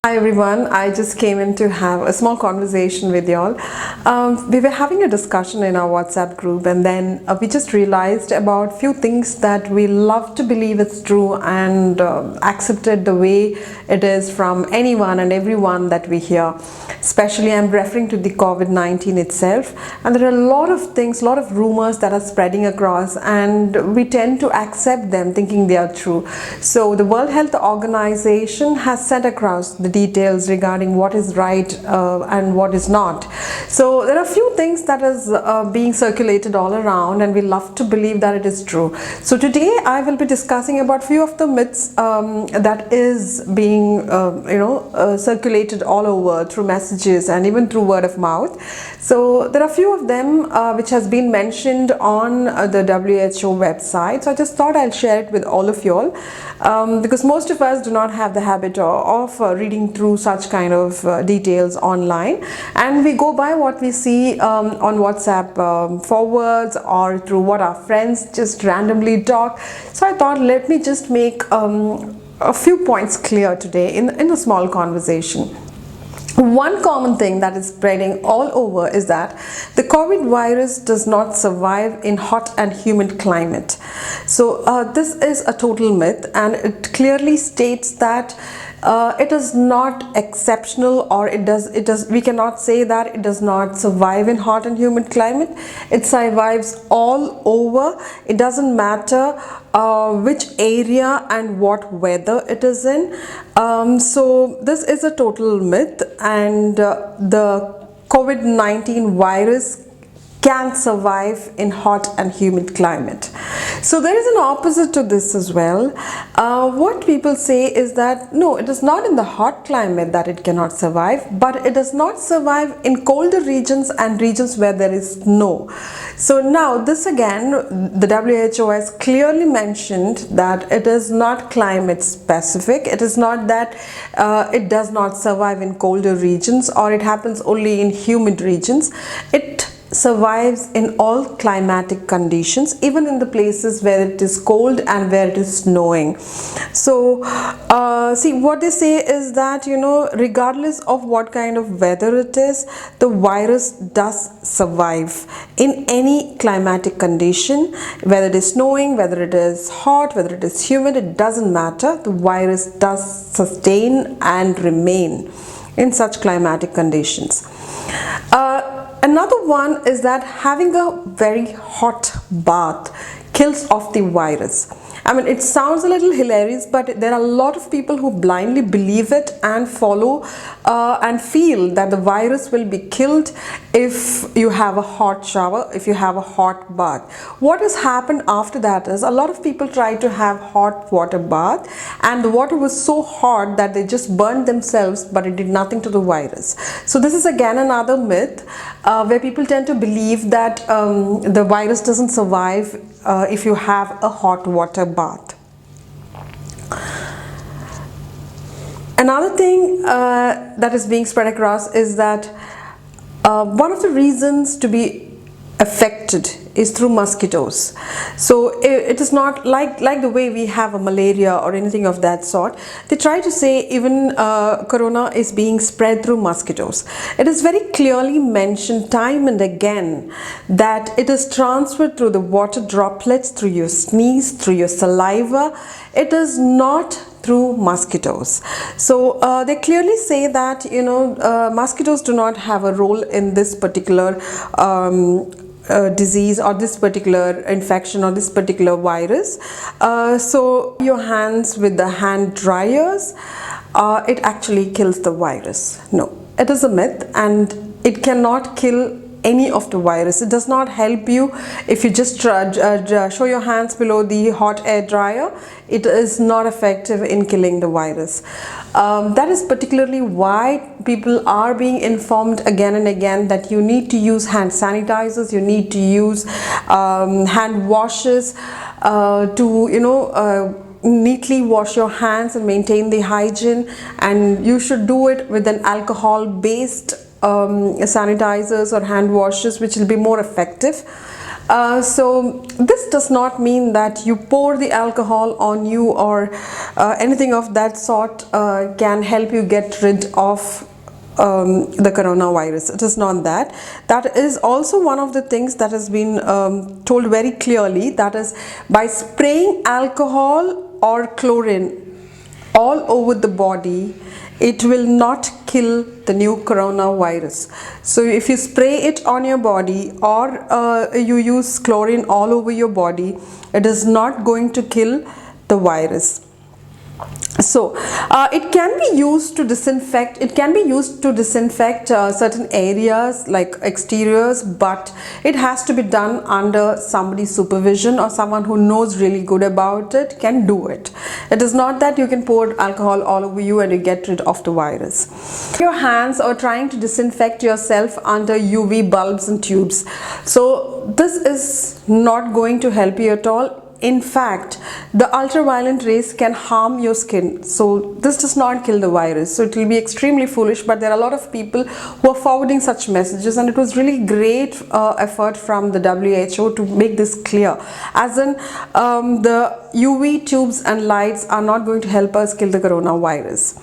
Hi everyone, I just came in to have a small conversation with y'all. We were having a discussion in our WhatsApp group, and then we just realized about few things that we love to believe it's true and accepted the way it is from anyone and everyone that we hear. Especially I'm referring to the COVID-19 itself, and there are a lot of things, a lot of rumors that are spreading across, and we tend to accept them thinking they are true. So the World Health Organization has sent across the details regarding what is right and what is not. So there are a few things that is being circulated all around, and we love to believe that it is true. So today I will be discussing about few of the myths that is being circulated all over through messages and even through word of mouth. So there are a few of them which has been mentioned on the WHO website. So I just thought I'll share it with all of you all because most of us do not have the habit of reading through such kind of details online, and we go by what we see on WhatsApp forwards or through what our friends just randomly talk. So I thought let me just make a few points clear today in a small conversation. One common thing that is spreading all over is that the COVID virus does not survive in hot and humid climate. So this is a total myth, and it clearly states that it is not exceptional, or we cannot say that it does not survive in hot and humid climate. It survives all over. It doesn't matter which area and what weather it is in. So this is a total myth, and the COVID-19 virus can survive in hot and humid climate. So there is an opposite to this as well. What people say is that no, it is not in the hot climate that it cannot survive, but it does not survive in colder regions and regions where there is snow. So now this again, the WHO has clearly mentioned that it is not climate specific. It is not that it does not survive in colder regions or it happens only in humid regions. It survives in all climatic conditions, even in the places where it is cold and where it is snowing. So see, what they say is that, you know, regardless of what kind of weather it is, the virus does survive in any climatic condition, whether it is snowing, whether it is hot, whether it is humid, it doesn't matter. The virus does sustain and remain in such climatic conditions. Another one is that having a very hot bath kills off the virus. I mean, it sounds a little hilarious, but there are a lot of people who blindly believe it and follow and feel that the virus will be killed if you have a hot shower, if you have a hot bath. What has happened after that is a lot of people try to have hot water bath, and the water was so hot that they just burned themselves, but it did nothing to the virus. So this is again another myth where people tend to believe that the virus doesn't survive if you have a hot water bath. Another thing that is being spread across is that one of the reasons to be affected is through mosquitoes. So it is not like the way we have a malaria or anything of that sort. They try to say even corona is being spread through mosquitoes. It is very clearly mentioned time and again that it is transferred through the water droplets, through your sneeze, through your saliva. It is not through mosquitoes. So they clearly say that, you know, mosquitoes do not have a role in this particular disease or this particular infection or this particular virus. So your hands with the hand dryers, it actually kills the virus. No, it is a myth, and it cannot kill any of the virus. It does not help you if you just show your hands below the hot air dryer. It is not effective in killing the virus. That is particularly why people are being informed again and again that you need to use hand sanitizers, you need to use hand washes to neatly wash your hands and maintain the hygiene, and you should do it with an alcohol based sanitizers or hand washes, which will be more effective. So this does not mean that you pour the alcohol on you or anything of that sort can help you get rid of the coronavirus. It is not that. That is also one of the things that has been told very clearly, that is by spraying alcohol or chlorine all over the body, it will not kill the new coronavirus. So if you spray it on your body or you use chlorine all over your body, it is not going to kill the virus. So it can be used to disinfect, certain areas like exteriors, but it has to be done under somebody's supervision, or someone who knows really good about it can do it. It is not that you can pour alcohol all over you and you get rid of the virus. Your hands or trying to disinfect yourself under UV bulbs and tubes. So this is not going to help you at all. In fact, the ultraviolet rays can harm your skin. So this does not kill the virus. So it will be extremely foolish, but there are a lot of people who are forwarding such messages, and it was really great effort from the WHO to make this clear. As in, the UV tubes and lights are not going to help us kill the coronavirus.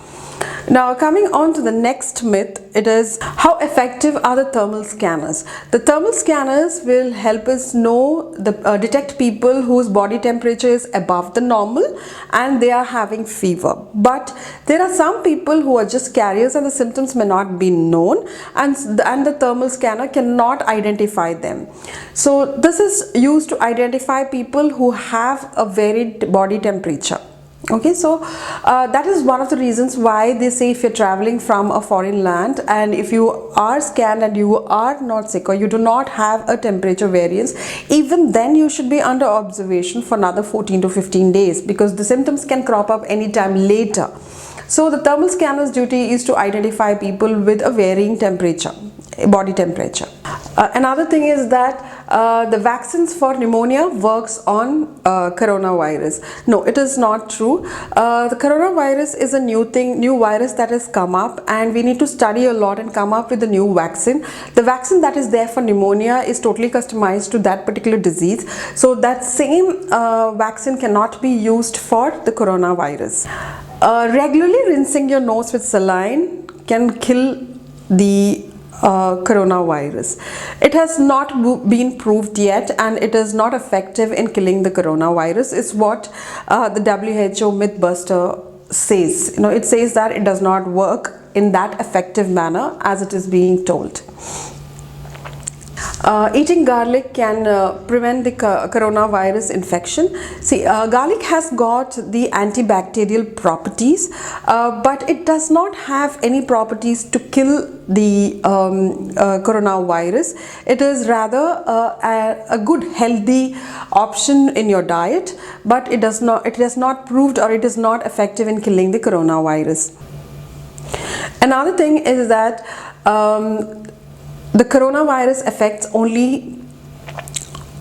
Now coming on to the next myth, it is how effective are the thermal scanners. The thermal scanners will help us know, detect people whose body temperature is above the normal and they are having fever. But there are some people who are just carriers and the symptoms may not be known, and the thermal scanner cannot identify them. So this is used to identify people who have a varied body temperature. Okay, so that is one of the reasons why they say if you're traveling from a foreign land and if you are scanned and you are not sick or you do not have a temperature variance, even then you should be under observation for another 14 to 15 days, because the symptoms can crop up anytime later. So the thermal scanner's duty is to identify people with a varying temperature, body temperature. Another thing is that the vaccines for pneumonia works on coronavirus. No, it is not true. The coronavirus is a new virus that has come up, and we need to study a lot and come up with a new vaccine. The vaccine that is there for pneumonia is totally customized to that particular disease. So that same vaccine cannot be used for the coronavirus. Regularly rinsing your nose with saline can kill the coronavirus. It has not been proved yet, and it is not effective in killing the coronavirus, is what the WHO Mythbuster says. It says that it does not work in that effective manner as it is being told. Eating garlic can prevent the coronavirus infection. See, garlic has got the antibacterial properties, but it does not have any properties to kill the coronavirus. It is rather a good healthy option in your diet, but it has not proved, or it is not effective in killing the coronavirus. Another thing is that the coronavirus affects only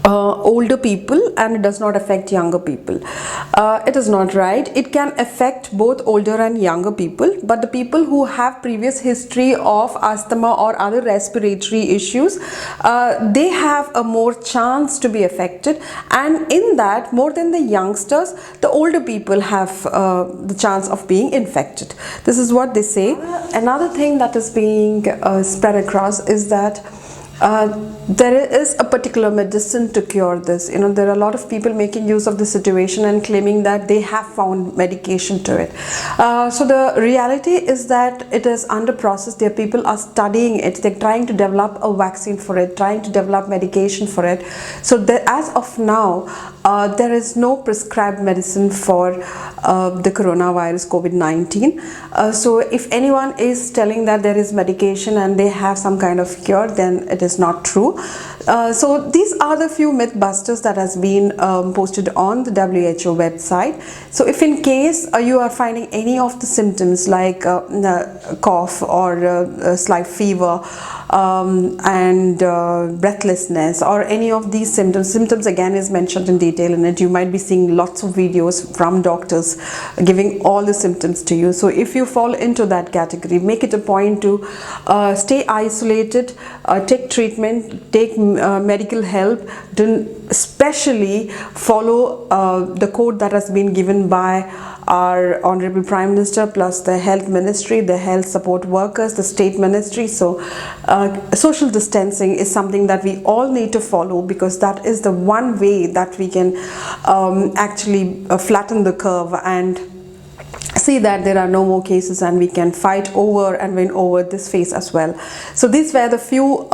older people and it does not affect younger people. It is not right. It can affect both older and younger people, but the people who have previous history of asthma or other respiratory issues, they have a more chance to be affected, and in that, more than the youngsters, the older people have the chance of being infected. This is what they say. Another thing that is being spread across is that there is a particular medicine to cure this. There are a lot of people making use of the situation and claiming that they have found medication to it. So the reality is that it is under process. There people are studying it. They're trying to develop a vaccine for it, trying to develop medication for it. So as of now, there is no prescribed medicine for the coronavirus COVID-19. So if anyone is telling that there is medication and they have some kind of cure, then it is not true. So these are the few myth busters that has been posted on the WHO website. So if in case you are finding any of the symptoms like cough or slight fever and breathlessness, or any of these symptoms again is mentioned in detail in it. You might be seeing lots of videos from doctors giving all the symptoms to you. So if you fall into that category, make it a point to stay isolated, take treatment, take medical help, especially follow the code that has been given by our Honorable Prime Minister, plus the Health Ministry, the health support workers, the state ministry. So social distancing is something that we all need to follow, because that is the one way that we can actually flatten the curve and see that there are no more cases, and we can fight over and win over this phase as well. So these were the few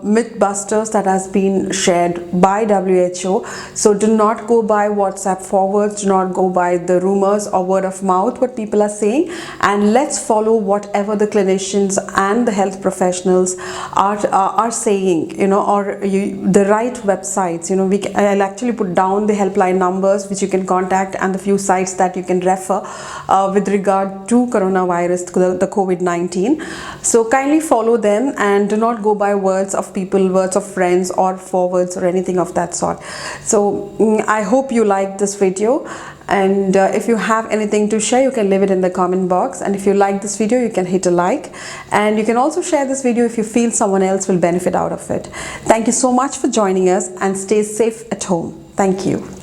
myth busters that has been shared by WHO. So do not go by WhatsApp forwards, do not go by the rumors or word of mouth what people are saying, and let's follow whatever the clinicians and the health professionals are saying, you know, or the right websites. You know, I'll actually put down the helpline numbers which you can contact and the few sites that you can refer with regard to coronavirus, the COVID-19. So kindly follow them and do not go by words of people, words of friends, or forwards or anything of that sort. So I hope you liked this video, and if you have anything to share, you can leave it in the comment box. And if you like this video, you can hit a like, and you can also share this video if you feel someone else will benefit out of it. Thank you so much for joining us, and stay safe at home. Thank you.